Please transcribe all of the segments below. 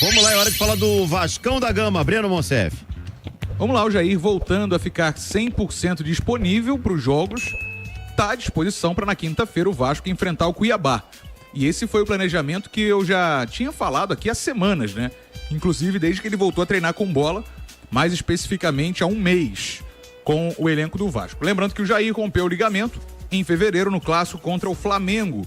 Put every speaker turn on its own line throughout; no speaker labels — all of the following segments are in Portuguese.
Vamos lá, é hora de falar do Vascão da Gama, Breno Monsef.
Vamos lá, o Jair voltando a ficar 100% disponível para os jogos, está à disposição para na quinta-feira o Vasco enfrentar o Cuiabá. E esse foi o planejamento que eu já tinha falado aqui há semanas, né? Inclusive desde que ele voltou a treinar com bola, mais especificamente há um mês, com o elenco do Vasco. Lembrando que o Jair rompeu o ligamento em fevereiro no clássico contra o Flamengo.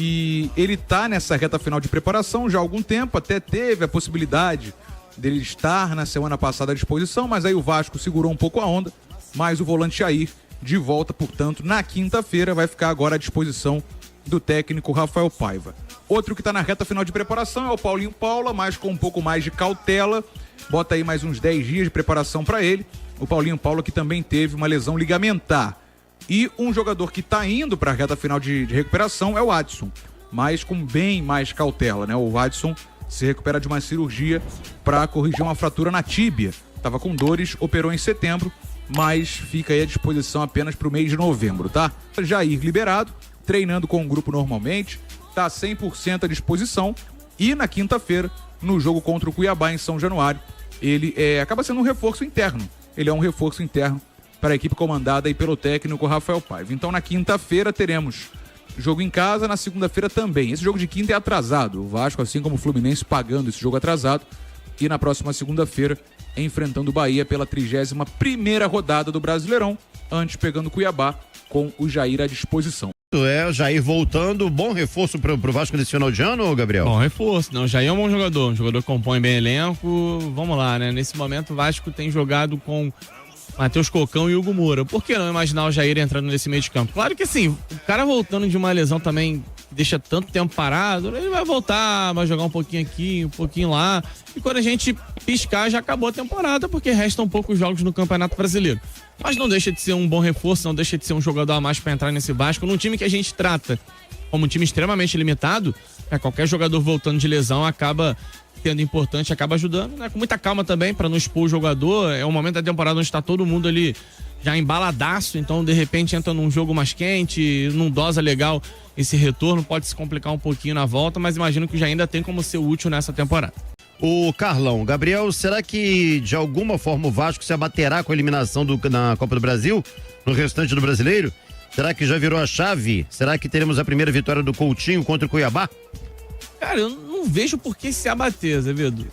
E ele tá nessa reta final de preparação já há algum tempo, até teve a possibilidade dele estar na semana passada à disposição, mas aí o Vasco segurou um pouco a onda, mas o volante Jair de volta, portanto, na quinta-feira vai ficar agora à disposição do técnico Rafael Paiva. Outro que está na reta final de preparação é o Paulinho Paula, mas com um pouco mais de cautela, bota aí mais uns 10 dias de preparação para ele. O Paulinho Paula que também teve uma lesão ligamentar. E um jogador que está indo para a reta final de recuperação é o Adson, mas com bem mais cautela, né? O Adson se recupera de uma cirurgia para corrigir uma fratura na tíbia. Estava com dores, operou em setembro, mas fica aí à disposição apenas para o mês de novembro, tá? Jair liberado, treinando com o grupo normalmente, está 100% à disposição e na quinta-feira, no jogo contra o Cuiabá em São Januário, ele acaba sendo um reforço interno. Ele é um reforço interno para a equipe comandada aí pelo técnico Rafael Paiva. Então na quinta-feira teremos jogo em casa, na segunda-feira também. Esse jogo de quinta é atrasado. O Vasco, assim como o Fluminense, pagando esse jogo atrasado. E na próxima segunda-feira, enfrentando o Bahia pela 31ª rodada do Brasileirão, antes pegando o Cuiabá com o Jair à disposição.
O Jair voltando, bom reforço pro Vasco nesse final de ano, Gabriel?
Bom reforço, não, o Jair é um bom jogador, que compõe bem elenco. Vamos lá, né? Nesse momento o Vasco tem jogado com Matheus Cocão e Hugo Moura. Por que não imaginar o Jair entrando nesse meio de campo? Claro que assim, o cara voltando de uma lesão também deixa tanto tempo parado, ele vai voltar, vai jogar um pouquinho aqui, um pouquinho lá, e quando a gente piscar já acabou a temporada, porque restam poucos jogos no Campeonato Brasileiro. Mas não deixa de ser um bom reforço, não deixa de ser um jogador a mais para entrar nesse Vasco, num time que a gente trata como um time extremamente limitado, qualquer jogador voltando de lesão acaba sendo importante, acaba ajudando, né? Com muita calma também, para não expor o jogador. É um momento da temporada onde está todo mundo ali já embaladaço, então de repente entra num jogo mais quente, não dosa legal esse retorno, pode se complicar um pouquinho na volta, mas imagino que já ainda tem como ser útil nessa temporada.
O Carlão, Gabriel, será que de alguma forma o Vasco se abaterá com a eliminação na Copa do Brasil, no restante do Brasileiro? Será que já virou a chave? Será que teremos a primeira vitória do Coutinho contra o Cuiabá?
Cara, eu não vejo por que se abater, Azevedo.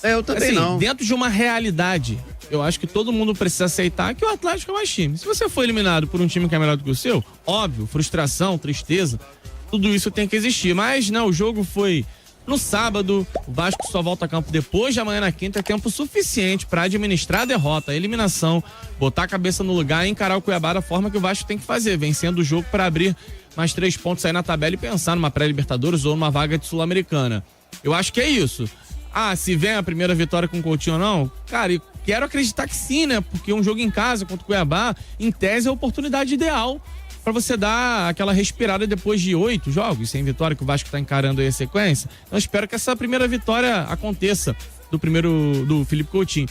Eu também
assim,
não.
Dentro de uma realidade, eu acho que todo mundo precisa aceitar que o Atlético é mais time. Se você for eliminado por um time que é melhor do que o seu, óbvio, frustração, tristeza, tudo isso tem que existir. Mas, né, o jogo foi no sábado, o Vasco só volta a campo depois de amanhã na quinta, é tempo suficiente para administrar a derrota, a eliminação, botar a cabeça no lugar e encarar o Cuiabá da forma que o Vasco tem que fazer, vencendo o jogo para abrir mais 3 pontos aí na tabela e pensar numa pré-Libertadores ou numa vaga de Sul-Americana. Eu acho que é isso. Se vem a primeira vitória com o Coutinho ou não, cara, eu quero acreditar que sim, né? Porque um jogo em casa contra o Cuiabá, em tese, é a oportunidade ideal para você dar aquela respirada depois de 8 jogos sem vitória, que o Vasco tá encarando aí a sequência. Então espero que essa primeira vitória aconteça do Felipe Coutinho.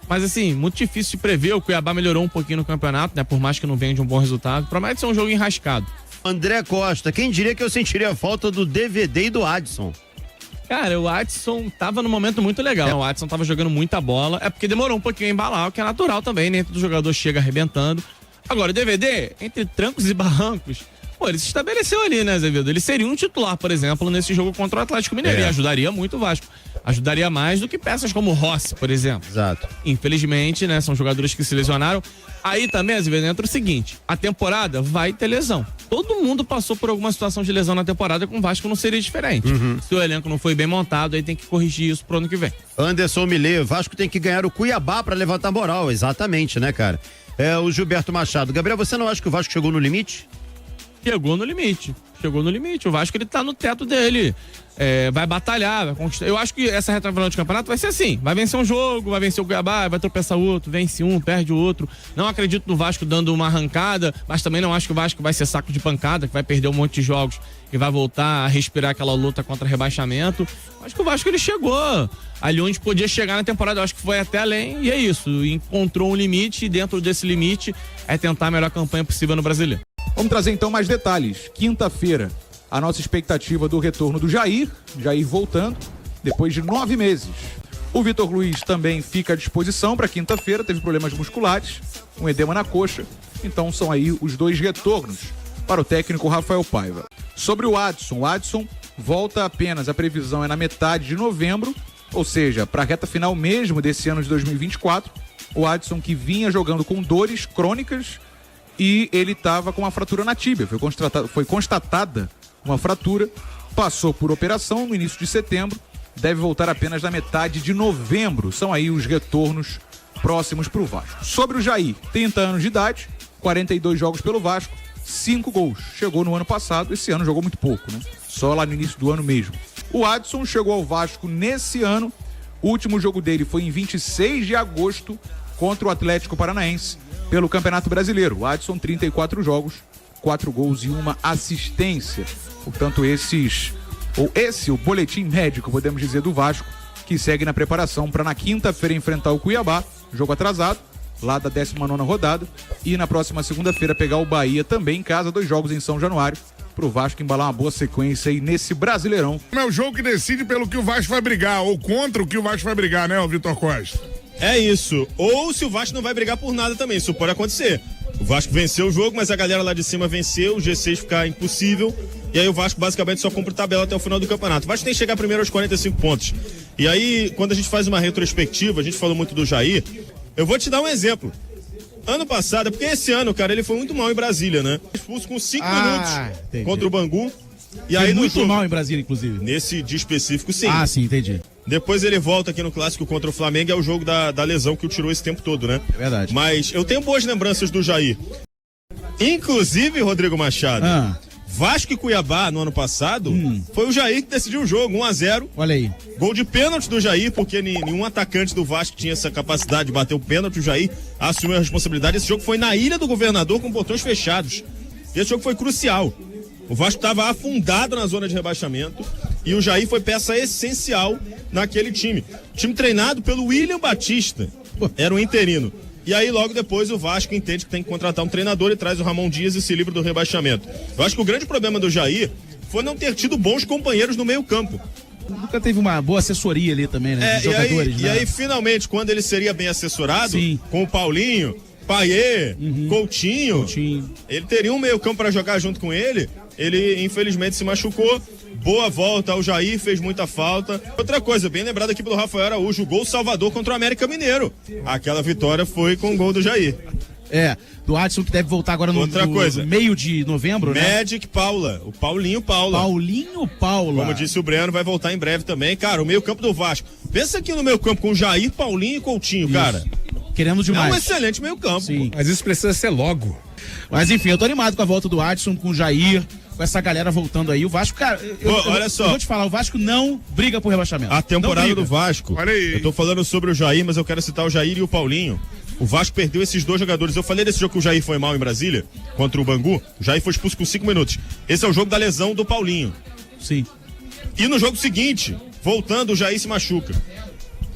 Mas assim, muito difícil de prever, o Cuiabá melhorou um pouquinho no campeonato, né? Por mais que não venha de um bom resultado, promete ser um jogo enrascado.
André Costa, quem diria que eu sentiria a falta do DVD e do Adson?
Cara, o Adson tava num momento muito legal. O Adson tava jogando muita bola. É porque demorou um pouquinho a embalar, o que é natural também, né? Todo jogador chega arrebentando. Agora, o DVD, entre trancos e barrancos, ele se estabeleceu ali, né, Azevedo? Ele seria um titular, por exemplo, nesse jogo contra o Atlético Mineiro. E ajudaria muito o Vasco. Ajudaria mais do que peças como o Rossi, por exemplo.
Exato.
Infelizmente, né, são jogadores que se lesionaram. Aí também, Azevedo, entra o seguinte: a temporada vai ter lesão. Todo mundo passou por alguma situação de lesão na temporada, com o Vasco não seria diferente. Se o elenco não foi bem montado, aí tem que corrigir isso pro ano que vem.
Anderson Milê, o Vasco tem que ganhar o Cuiabá pra levantar moral, exatamente, né, cara? O Gilberto Machado. Gabriel, você não acha que o Vasco chegou no limite?
Chegou no limite. O Vasco, ele tá no teto dele. Vai batalhar, vai conquistar. Eu acho que essa reta final de campeonato vai ser assim: vai vencer um jogo, vai vencer o Cuiabá, vai tropeçar outro, vence um, perde o outro. Não acredito no Vasco dando uma arrancada, mas também não acho que o Vasco vai ser saco de pancada, que vai perder um monte de jogos e vai voltar a respirar aquela luta contra rebaixamento. Acho que o Vasco, ele chegou ali onde podia chegar na temporada. Eu acho que foi até além, e é isso, encontrou um limite, e dentro desse limite é tentar a melhor campanha possível no Brasileiro.
Vamos trazer então mais detalhes. Quinta-feira, a nossa expectativa do retorno do Jair voltando, depois de 9 meses. O Vitor Luiz também fica à disposição para quinta-feira, teve problemas musculares, um edema na coxa, então são aí os 2 retornos para o técnico Rafael Paiva. Sobre o Adson volta apenas, a previsão é na metade de novembro, ou seja, para a reta final mesmo desse ano de 2024, o Adson que vinha jogando com dores crônicas e ele estava com uma fratura na tíbia, foi constatada uma fratura, passou por operação no início de setembro, deve voltar apenas na metade de novembro, são aí os retornos próximos para o Vasco. Sobre o Jair, 30 anos de idade, 42 jogos pelo Vasco, 5 gols. Chegou no ano passado, esse ano jogou muito pouco, né? Só lá no início do ano mesmo. O Adson chegou ao Vasco nesse ano, o último jogo dele foi em 26 de agosto contra o Atlético Paranaense pelo Campeonato Brasileiro. O Adson, 34 jogos, 4 gols e 1 assistência. Portanto, o boletim médico, podemos dizer, do Vasco, que segue na preparação para na quinta-feira enfrentar o Cuiabá, jogo atrasado, lá da 19ª rodada, e na próxima segunda-feira pegar o Bahia também em casa, 2 jogos em São Januário, pro Vasco embalar uma boa sequência aí nesse Brasileirão.
É o jogo que decide pelo que o Vasco vai brigar, ou contra o que o Vasco vai brigar, né, o Vitor Costa?
É isso. Ou se o Vasco não vai brigar por nada também, isso pode acontecer. O Vasco venceu o jogo, mas a galera lá de cima venceu, o G6 ficar impossível, e aí o Vasco basicamente só cumpre tabela até o final do campeonato. O Vasco tem que chegar primeiro aos 45 pontos. E aí, quando a gente faz uma retrospectiva, a gente falou muito do Jair, eu vou te dar um exemplo. Ano passado, porque esse ano, cara, ele foi muito mal em Brasília, né? Expulso com 5 minutos contra o Bangu. E aí,
muito
jogo,
mal em Brasília, inclusive.
Nesse dia específico, sim.
Ah, sim, entendi.
Depois ele volta aqui no clássico contra o Flamengo, é o jogo da lesão que o tirou esse tempo todo, né?
É verdade.
Mas eu tenho boas lembranças do Jair. Inclusive, Rodrigo Machado, Vasco e Cuiabá no ano passado, foi o Jair que decidiu o jogo, 1-0.
Olha aí.
Gol de pênalti do Jair, porque nenhum atacante do Vasco tinha essa capacidade de bater o pênalti. O Jair assumiu a responsabilidade. Esse jogo foi na Ilha do Governador com portões fechados. Esse jogo foi crucial. O Vasco estava afundado na zona de rebaixamento e o Jair foi peça essencial naquele time. Time treinado pelo William Batista, era um interino. E aí logo depois o Vasco entende que tem que contratar um treinador e traz o Ramon Dias e se livra do rebaixamento. Eu acho que o grande problema do Jair foi não ter tido bons companheiros no meio campo.
Nunca teve uma boa assessoria ali também, né? Dos jogadores,
e aí finalmente, quando ele seria bem assessorado,
sim,
com o Paulinho, Paier, Coutinho, ele teria um meio campo para jogar junto com ele. Ele infelizmente se machucou. Boa volta ao Jair, fez muita falta. Outra coisa, bem lembrado aqui pelo Rafael Araújo, o gol Salvador contra o América Mineiro. Aquela vitória foi com o gol do Jair.
Do Adson, que deve voltar agora no meio de novembro, né?
Magic Paula, o Paulinho Paula.
Paulinho Paula.
Como disse o Breno, vai voltar em breve também. Cara, o meio campo do Vasco. Pensa aqui no meio campo com Jair, Paulinho e Coutinho, cara.
Queremos demais.
É um excelente meio campo.
Sim.
Mas isso precisa ser logo.
Mas enfim, eu tô animado com a volta do Adson, com o Jair, com essa galera voltando aí. O Vasco, cara,
olha só.
Eu vou te falar, o Vasco não briga por rebaixamento.
A temporada do Vasco,
olha aí.
Eu tô falando sobre o Jair, mas eu quero citar o Jair e o Paulinho. O Vasco perdeu esses 2 jogadores. Eu falei desse jogo que o Jair foi mal em Brasília, contra o Bangu. O Jair foi expulso com 5 minutos. Esse é o jogo da lesão do Paulinho.
Sim.
E no jogo seguinte, voltando, o Jair se machuca.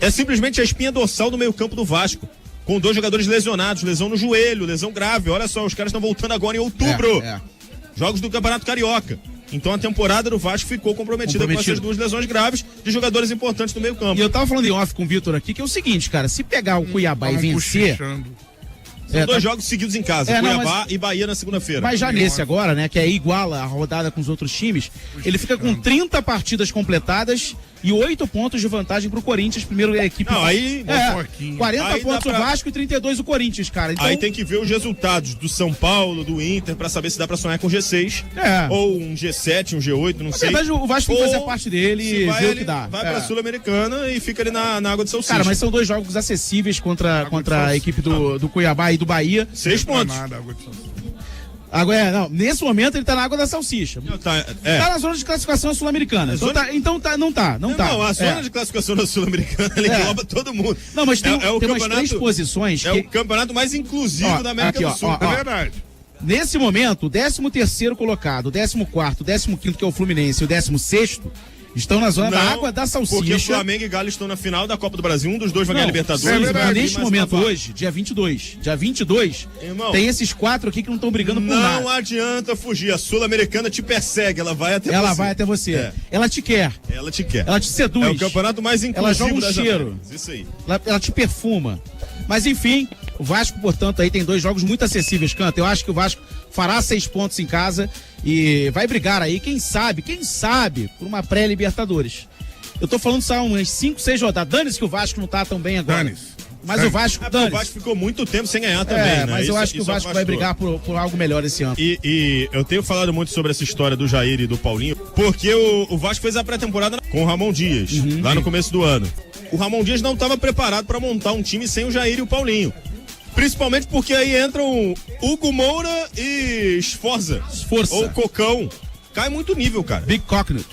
É simplesmente a espinha dorsal do meio campo do Vasco. Com 2 jogadores lesionados, lesão no joelho, lesão grave. Olha só, os caras estão voltando agora em outubro. Jogos do Campeonato Carioca. Então a temporada do Vasco ficou comprometida com essas 2 lesões graves de jogadores importantes do meio campo.
E eu tava falando em off com o Vitor aqui, que é o seguinte, cara, se pegar o Cuiabá e vencer...
São 2 jogos seguidos em casa, Cuiabá e Bahia na segunda-feira.
Mas já nesse agora, né, que é igual a rodada com os outros times, ele fica com 30 partidas completadas e 8 pontos de vantagem pro Corinthians, primeiro a equipe.
Não, aí...
40
aí
pontos o Vasco e 32 o Corinthians, cara. Então...
Aí tem que ver os resultados do São Paulo, do Inter, pra saber se dá pra sonhar com G6. Ou um G7, um G8, não sei.
Mas o Vasco tem que fazer a parte dele e ver o que dá.
Vai pra Sul-Americana e fica ali na água de salsicha.
Cara, mas são 2 jogos acessíveis contra a equipe do Cuiabá e do Bahia.
6 pontos.
Agora, não, nesse momento ele tá na água da salsicha.
Tá
na zona de classificação sul-americana. Não tá.
Não, a zona de classificação da sul-americana engloba todo mundo.
Não, mas tem umas 3 posições.
É o campeonato mais inclusivo da América do Sul.
É verdade.
Nesse momento, o 13º colocado, o 14º, o 15º, que é o Fluminense, e o 16º, Estão na zona da
Não,
água da
Porque
salsicha.
Flamengo e Galo estão na final da Copa do Brasil. Um dos dois vai ganhar
Não,
Libertadores.
sim,
verdade,
mas neste
mas
momento,
não vai.
hoje, dia 22. Dia 22,
Irmão,
tem esses 4 aqui que não estão brigando por
Não
nada.
adianta fugir. A Sul-Americana te persegue. Ela vai até
Ela
você.
vai até você.
É.
Ela te quer.
Ela te quer.
Ela te seduz.
É o campeonato mais inclusivo
Ela joga um
das
cheiro.
Américas. Isso aí.
Ela te perfuma. Mas enfim, o Vasco, portanto, aí tem 2 jogos muito acessíveis, Canta. Eu acho que o Vasco fará 6 pontos em casa e vai brigar aí, quem sabe, por uma pré-Libertadores. Eu tô falando só umas 5, 6 rodadas. Dane-se que o Vasco não tá tão bem agora.
Dane-se.
Mas o Vasco,
O Vasco ficou muito tempo sem ganhar também, né?
mas eu
Isso-
acho que o
isso
Vasco vai
afastou.
brigar por algo melhor esse ano.
E eu tenho falado muito sobre essa história do Jair e do Paulinho, porque o Vasco fez a pré-temporada com o Ramon Dias, lá no começo do ano. O Ramon Dias não estava preparado para montar um time sem o Jair e o Paulinho. Principalmente porque aí entram Hugo Moura e Sforza.
Força.
Ou Cocão. Cai muito nível, cara.
Big Cocknut.